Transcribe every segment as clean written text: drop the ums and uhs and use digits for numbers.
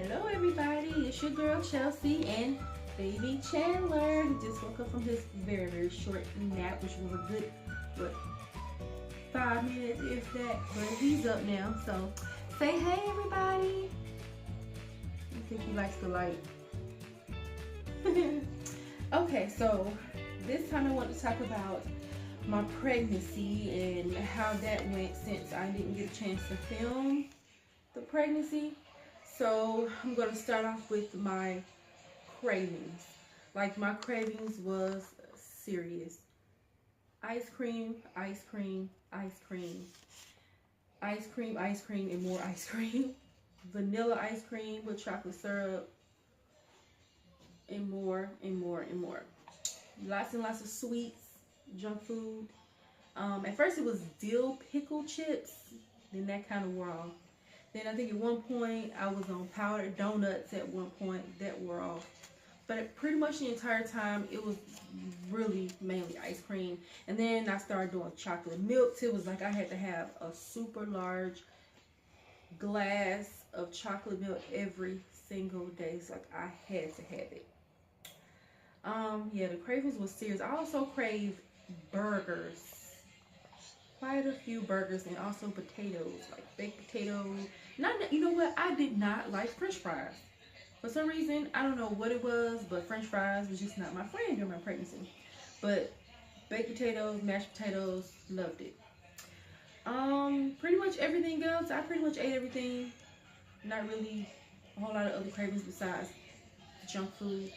Hello everybody, it's your girl Chelsea and baby Chandler. He just woke up from his very short nap, which was a good, what, 5 minutes if that, but he's up now, so say hey everybody. I think he likes the light. Okay, so this time I want to talk about my pregnancy and how that went since I didn't get a chance to film the pregnancy. So I'm going to start off with my cravings. Like my cravings was serious. Ice cream, ice cream, ice cream. Ice cream, ice cream, and more ice cream. Vanilla ice cream with chocolate syrup. And more and more and more. Lots and lots of sweets, junk food. At first it was dill pickle chips. Then that kind of wore off. Then I think at one point I was on powdered donuts at one point that wore off. But pretty much the entire time it was really mainly ice cream. And then I started doing chocolate milks. It was like I had to have a super large glass of chocolate milk every single day. It's like I had to have it. Yeah, the cravings was serious. I also crave burgers. Quite a few burgers and also potatoes, like baked potatoes. Not, you know what? I did not like French fries. For some reason, I don't know what it was, but French fries was just not my friend during my pregnancy. But baked potatoes, mashed potatoes, loved it. Pretty much everything else, I pretty much ate everything. Not really a whole lot of other cravings besides junk food,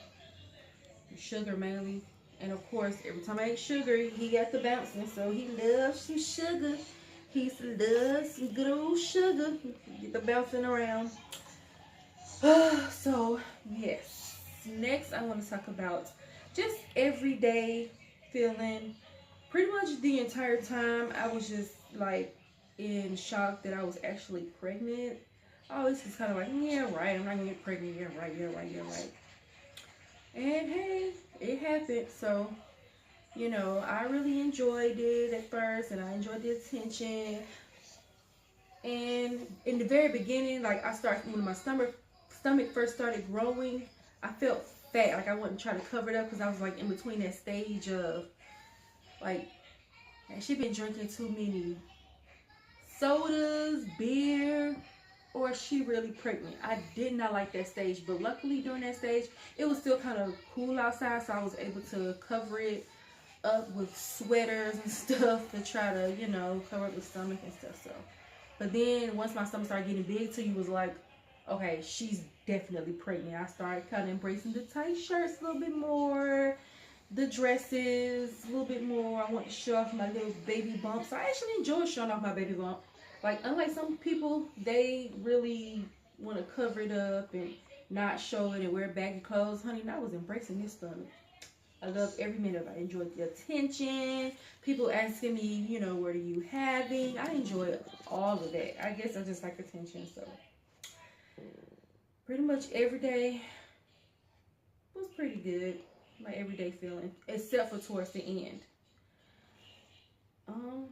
sugar mainly. And of course, every time I ate sugar, he got the bouncing. So he loves some sugar. He loves some good old sugar. Get the bouncing around. So, yes. Next, I want to talk about just everyday feeling. Pretty much the entire time, I was just like in shock that I was actually pregnant. I always just kind of like, yeah, right. I'm not going to get pregnant. Yeah, right. Yeah, right. Yeah, right. And hey, it happened. So, you know, I really enjoyed it at first, and I enjoyed the attention. And in the very beginning, like when my stomach first started growing, I felt fat. Like I wasn't trying to cover it up because I was like in between that stage of like, man, she been drinking too many sodas, beer, or she really pregnant. I did not like that stage, but luckily during that stage, it was still kind of cool outside, so I was able to cover it up with sweaters and stuff to try to, you know, cover up the stomach and stuff. So, but then once my stomach started getting big, too, you was like, okay, she's definitely pregnant. I started kind of embracing the tight shirts a little bit more, the dresses a little bit more. I want to show off my little baby bumps. I actually enjoy showing off my baby bump. Like, unlike some people, they really want to cover it up and not show it and wear baggy clothes. Honey, I was embracing this stomach. I loved every minute of it. I enjoyed the attention. People asking me, you know, what are you having? I enjoyed all of that. I guess I just like attention. So pretty much every day was pretty good. My everyday feeling, except for towards the end. Um,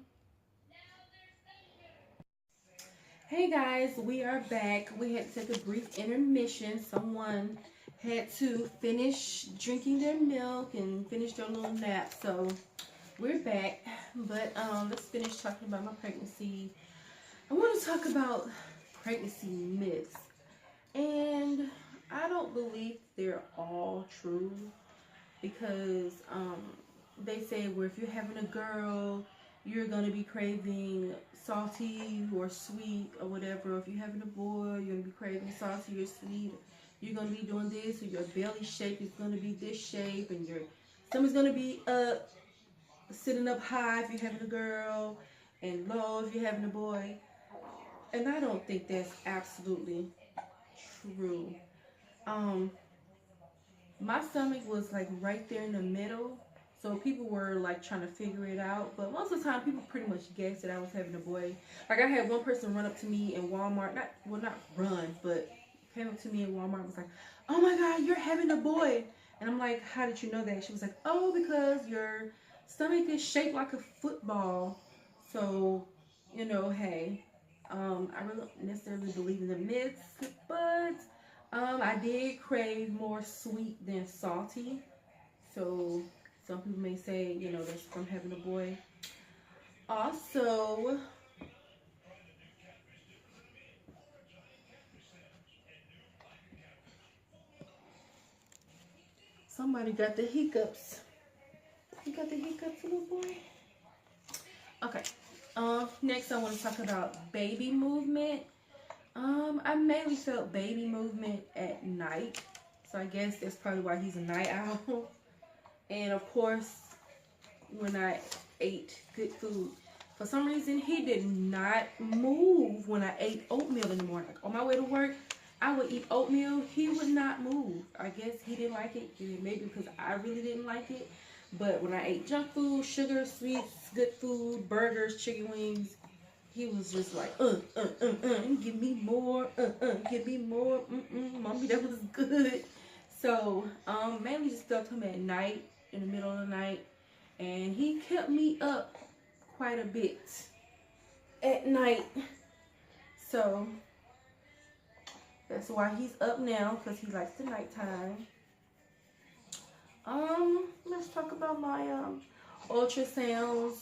Hey guys, we are back. We had to take a brief intermission. Someone had to finish drinking their milk and finish their little nap. So we're back. But let's finish talking about my pregnancy. I want to talk about pregnancy myths. And I don't believe they're all true because they say, well, if you're having a girl, you're going to be craving salty or sweet or whatever. If you're having a boy, you're going to be craving salty or sweet. You're going to be doing this, or your belly shape is going to be this shape, and your stomach's going to be up, sitting up high if you're having a girl, and low if you're having a boy. And I don't think that's absolutely true. Um, my stomach was like right there in the middle. So people were like trying to figure it out. But most of the time people pretty much guessed that I was having a boy. Like I had one person run up to me in Walmart, not run, but came up to me in Walmart and was like, "Oh my God, you're having a boy." And I'm like, "How did you know that?" She was like, "Oh, because your stomach is shaped like a football." So, you know, hey, I really don't necessarily believe in the myths, but I did crave more sweet than salty. So some people may say, you know, that's from having a boy. Also, somebody got the hiccups. You got the hiccups, little boy? Okay. Next I want to talk about baby movement. I mainly felt baby movement at night. So I guess that's probably why he's a night owl. And of course, when I ate good food, for some reason he did not move when I ate oatmeal in the morning. Like on my way to work, I would eat oatmeal. He would not move. I guess he didn't like it. Maybe because I really didn't like it. But when I ate junk food, sugar, sweets, good food, burgers, chicken wings, he was just like, give me more, give me more, mommy, that was good. So, mainly just felt him at night, in the middle of the night, and he kept me up quite a bit at night. So, that's why he's up now, because he likes the nighttime. Let's talk about my ultrasounds.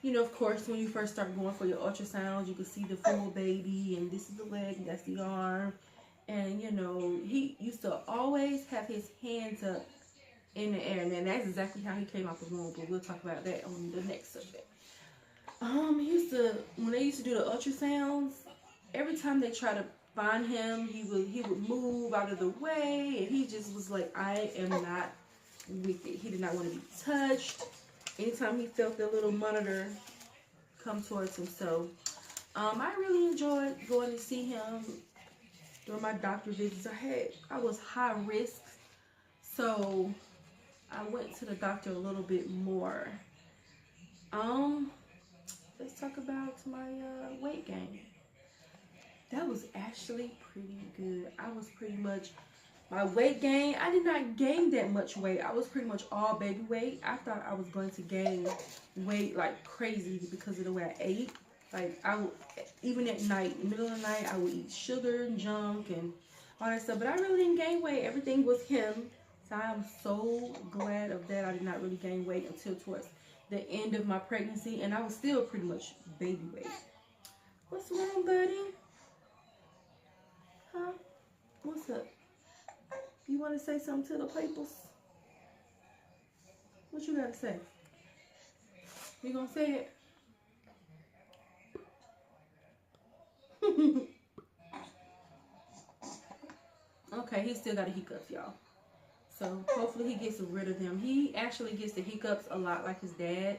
You know, of course, when you first start going for your ultrasounds, you can see the full baby, and this is the leg, and that's the arm. And, you know, he used to always have his hands up in the air. And that's exactly how he came out the womb, but we'll talk about that on the next subject. He used to, when they used to do the ultrasounds, every time they try to find him, he would move out of the way, and he just was like, I am not with it. He did not want to be touched. Anytime he felt the little monitor come towards him. So I really enjoyed going to see him during my doctor visits. I was high risk, so I went to the doctor a little bit more. Let's talk about my weight gain. That was actually pretty good. I was pretty much, my weight gain, I did not gain that much weight. I was pretty much all baby weight. I thought I was going to gain weight like crazy because of the way I ate. Like, I would, even at night, in the middle of the night, I would eat sugar and junk and all that stuff. But I really didn't gain weight. Everything was him. So I'm so glad of that. I did not really gain weight until towards the end of my pregnancy. And I was still pretty much baby weight. What's wrong, buddy? Huh? What's up? You want to say something to the peoples? What you got to say? You gonna say it? Okay, he still got a hiccup, y'all. So hopefully he gets rid of them. He actually gets the hiccups a lot like his dad.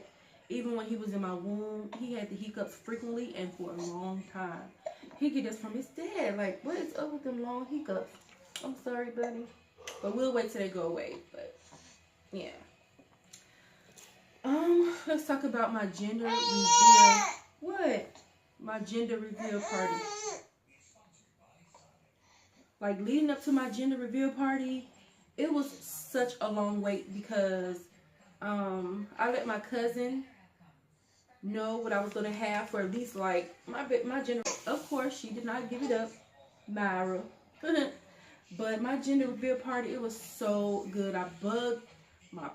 Even when he was in my womb, he had the hiccups frequently and for a long time. He get this from his dad. Like, what is up with them long hiccups? I'm sorry, buddy. But we'll wait till they go away. But yeah. Let's talk about my gender reveal. What? My gender reveal party. Like, leading up to my gender reveal party, it was such a long wait because I let my cousin know what I was going to have for at least like my gender. Of course, she did not give it up, Myra. But my gender reveal party, it was so good. I bugged my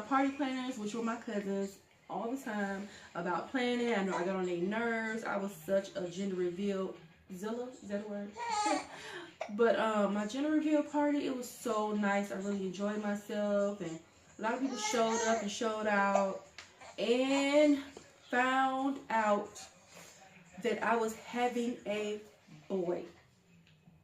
party planners, which were my cousins, all the time about planning. I know I got on their nerves. I was such a gender reveal zilla. Is that a word? But my gender reveal party, it was so nice. I really enjoyed myself, and a lot of people showed up and showed out and found out that I was having a boy.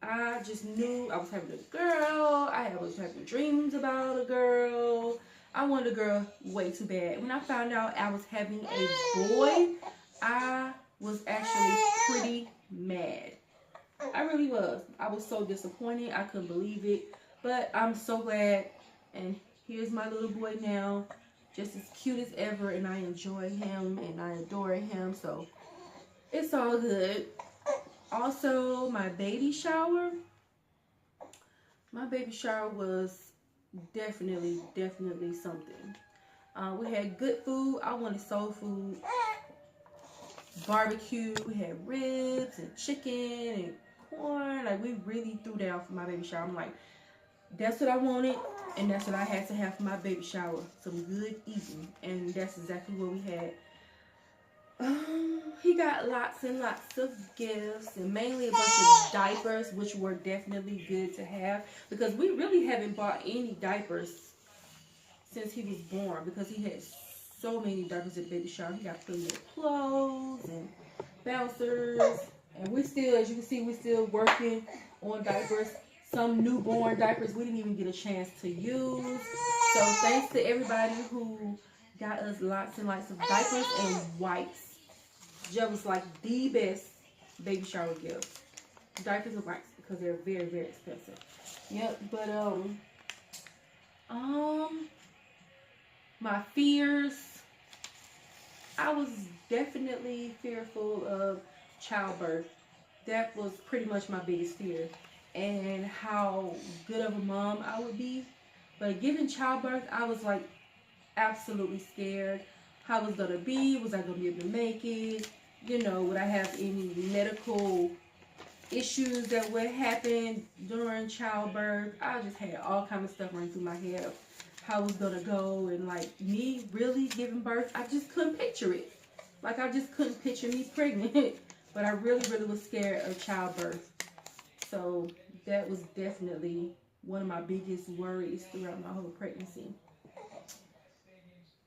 I just knew I was having a girl. I was having dreams about a girl. I wanted a girl way too bad. When I found out I was having a boy, I was actually pretty mad. I really was. I was so disappointed. I couldn't believe it. But I'm so glad. And here's my little boy now. Just as cute as ever. And I enjoy him. And I adore him. So it's all good. Also, my baby shower. My baby shower was definitely something. We had good food. I wanted soul food. Barbecue. We had ribs and chicken and corn. Like, we really threw down for my baby shower. I'm like, that's what I wanted, and that's what I had to have for my baby shower. Some good eating, and that's exactly what we had. He got lots and lots of gifts, and mainly a bunch of diapers, which were definitely good to have, because we really haven't bought any diapers since he was born, because he had so many diapers at the baby shower. He got plenty of clothes and bouncers, and we still, as you can see, we still working on diapers. Some newborn diapers we didn't even get a chance to use. So thanks to everybody who got us lots and lots of diapers and wipes. That was like the best baby shower gift. Diapers and wipes, because they're very, very expensive. Yep, but my fears. I was definitely fearful of childbirth. That was pretty much my biggest fear, and how good of a mom I would be. But giving childbirth, I was like absolutely scared. How it was gonna be? Was I gonna be able to make it? You know, would I have any medical issues that would happen during childbirth? I just had all kinds of stuff running through my head of how it was gonna go, and like me really giving birth, I just couldn't picture it. Like, I just couldn't picture me pregnant. But I really, really was scared of childbirth. So that was definitely one of my biggest worries throughout my whole pregnancy.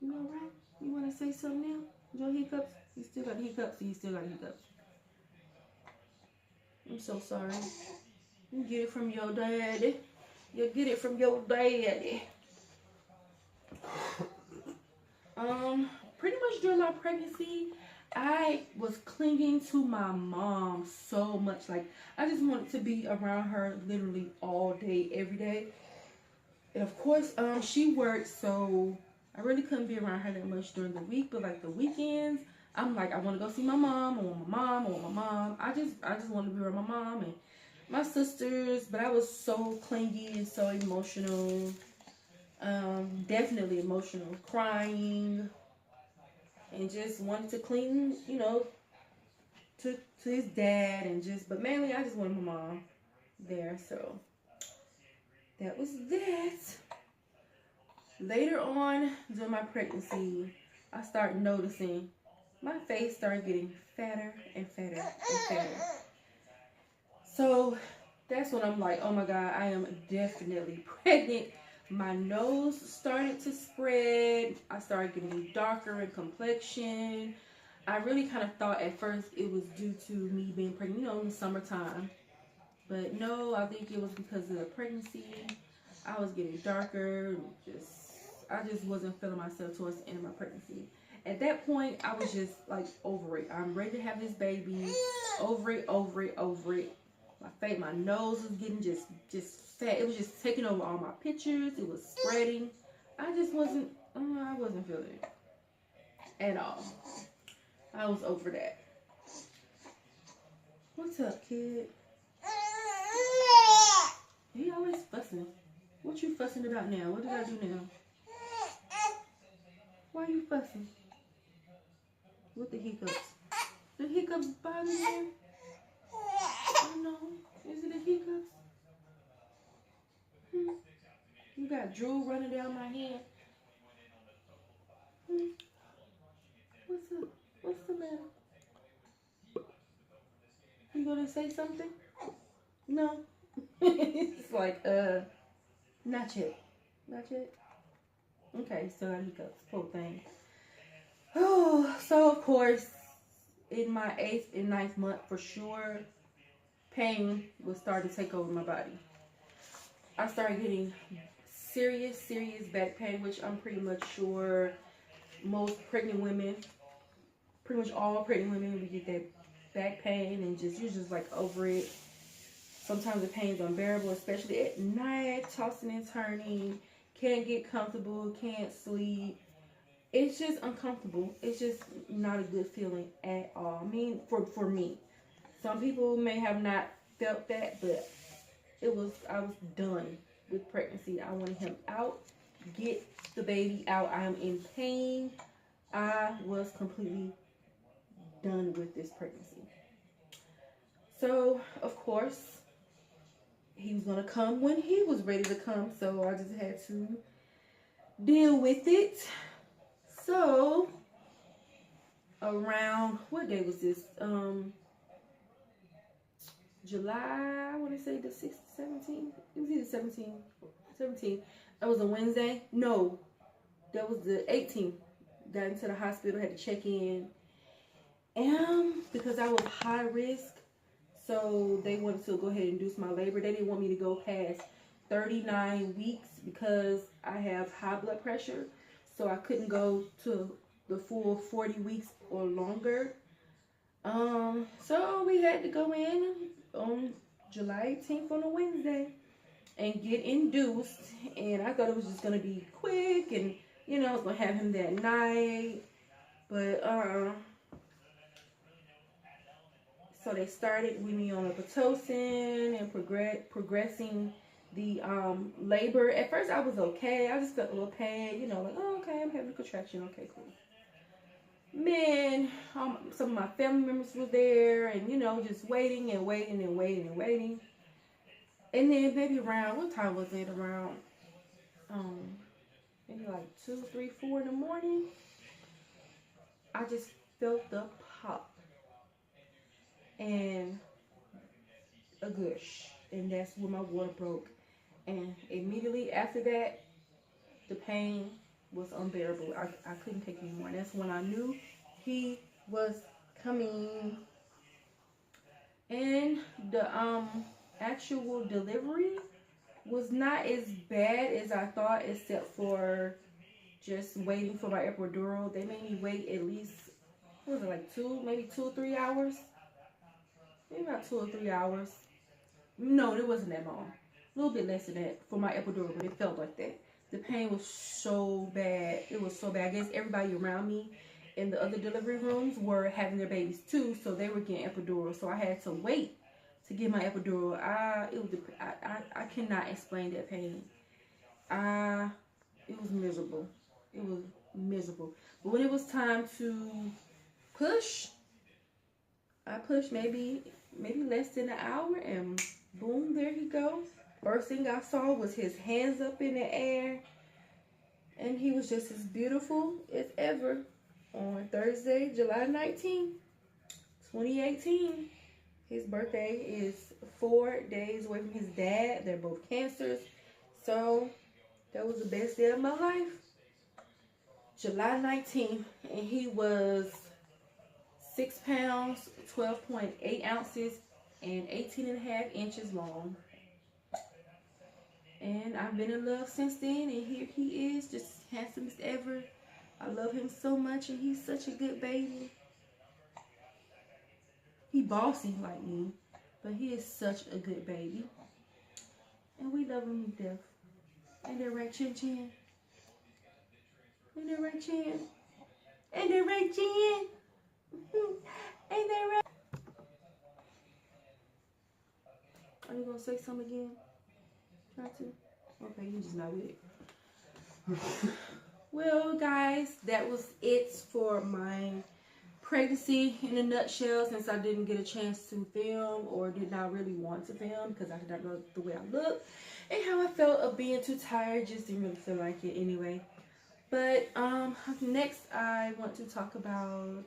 You all right? You want to say something now? Your hiccups? You still got hiccups? You still got hiccups? I'm so sorry. You get it from your daddy. You get it from your daddy. Pretty much during my pregnancy, I was clinging to my mom so much. Like, I just wanted to be around her literally all day, every day. And of course, she worked, so I really couldn't be around her that much during the week. But like the weekends, I'm like, I want to go see my mom. I want my mom. I want my mom. I just wanted to be around my mom and my sisters. But I was so clingy and so emotional. Definitely emotional, crying, and just wanted to cling, you know, to his dad, and just, but mainly I just wanted my mom there. So that was that. Later on during my pregnancy, I started noticing my face started getting fatter and fatter and fatter. So that's when I'm like, oh my God, I am definitely pregnant. My nose started to spread. I started getting darker in complexion. I really kind of thought at first it was due to me being pregnant, you know, in the summertime. But no, I think it was because of the pregnancy. I was getting darker. I just wasn't feeling myself towards the end of my pregnancy. At that point, I was just like over it. I'm ready to have this baby. Over it, over it, over it. My nose was getting just fat. It was just taking over all my pictures. It was spreading. I wasn't feeling it at all. I was over that. What's up, kid? He always fussing. What you fussing about now? What did I do now? Why are you fussing? With the hiccups? The hiccups bother you? Oh no. Is it the hiccups? You got drool running down my head. What's up? What's the matter? You gonna say something? No. It's like, not yet. Not yet? Okay, still got hiccups. Poor thing. Oh, so of course, in my 8th and 9th month, for sure, pain would start to take over my body. I started getting serious back pain, which I'm pretty much sure most pregnant women, pretty much all pregnant women, we get that back pain, and you're just like over it. Sometimes the pain is unbearable, especially at night, tossing and turning, can't get comfortable, can't sleep. It's just uncomfortable. It's just not a good feeling at all. I mean, for me. Some people may have not felt that, but I was done with pregnancy. I wanted him out. Get the baby out. I am in pain. I was completely done with this pregnancy. So, of course, he was going to come when he was ready to come. So, I just had to deal with it. So, around, what day was this? July, I want to say the 6th, 17th. It was either 17th. That was a Wednesday. No, that was the 18th. Got into the hospital, had to check in. Because I was high risk, so they wanted to go ahead and induce my labor. They didn't want me to go past 39 weeks because I have high blood pressure. So I couldn't go to the full 40 weeks or longer. So we had to go in on July 18th on a Wednesday and get induced. And I thought it was just going to be quick and, you know, I was going to have him that night. But, so they started with me on a Pitocin and progressing the labor. At first I was okay. I just felt a little pain, you know, like, oh, okay, I'm having a contraction. Okay, cool. Man, some of my family members were there and, you know, just waiting and waiting and waiting and waiting. And then maybe around, what time was it? Around, maybe like 2, 3, 4 in the morning. I just felt the pop and a gush. And that's when my water broke. And immediately after that, the pain was unbearable. I couldn't take anymore. And that's when I knew he was coming. And the actual delivery was not as bad as I thought, except for just waiting for my epidural. They made me wait at least, what was it, like 2 or 3 hours? Maybe about 2 or 3 hours. No, it wasn't that long. A little bit less than that for my epidural, but it felt like that. The pain was so bad. It was so bad. I guess everybody around me in the other delivery rooms were having their babies too, so they were getting epidural. So I had to wait to get my epidural. I cannot explain that pain. It was miserable. It was miserable. But when it was time to push, I pushed maybe less than an hour, and boom, there he goes. First thing I saw was his hands up in the air, and he was just as beautiful as ever. On Thursday, July 19th, 2018, his birthday is 4 days away from his dad. They're both cancers, so that was the best day of my life. July 19th, and he was 6 pounds, 12.8 ounces, and 18.5 inches long. And I've been in love since then, and here he is, just as handsome as ever. I love him so much, and he's such a good baby. He bossy like me, but he is such a good baby. And we love him to death. Ain't that right, Chin Chin? Ain't that right, Chin? Ain't that right, Chin? Ain't that right? Are you gonna say something again? Try to? Okay, you just not with it. Well, guys, that was it for my pregnancy in a nutshell, since I didn't get a chance to film, or did not really want to film because I did not know the way I looked and how I felt of being too tired. Just didn't really feel like it anyway. But next I want to talk about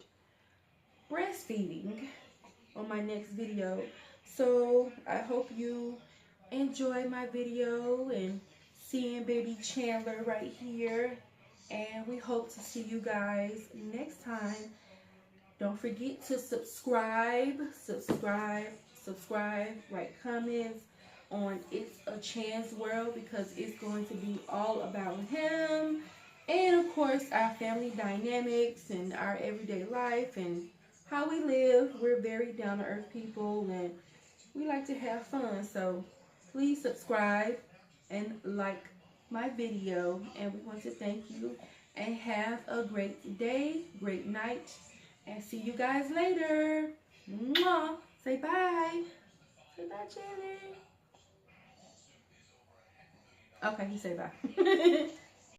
breastfeeding on my next video. So I hope you enjoy my video and seeing baby Chandler right here. And we hope to see you guys next time. Don't forget to subscribe, write comments on It's a Chance World, because it's going to be all about him. And of course, our family dynamics and our everyday life and how we live. We're very down-to-earth people, and we like to have fun. So please subscribe and like my video, and we want to thank you, and have a great day, great night, and see you guys later. Mwah. Say bye. Say bye, Chandler. Okay, he say bye.